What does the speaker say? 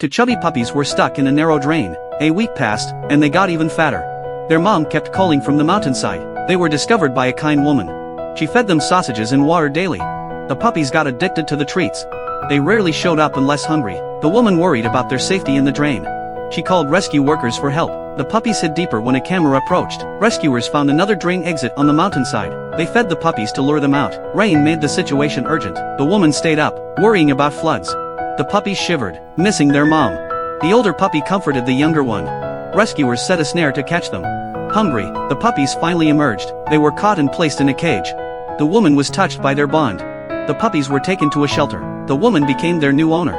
Two chubby puppies were stuck in a narrow drain. A week passed, and they got even fatter. Their mom kept calling from the mountainside. They were discovered by a kind woman. She fed them sausages and water daily. The puppies got addicted to the treats. They rarely showed up unless hungry. The woman worried about their safety in the drain. She called rescue workers for help. The puppies hid deeper when a camera approached. Rescuers found another drain exit on the mountainside. They fed the puppies to lure them out. Rain made the situation urgent. The woman stayed up, worrying about floods. The puppies shivered, missing their mom. The older puppy comforted the younger one. Rescuers set a snare to catch them. Hungry, the puppies finally emerged. They were caught and placed in a cage. The woman was touched by their bond. The puppies were taken to a shelter. The woman became their new owner.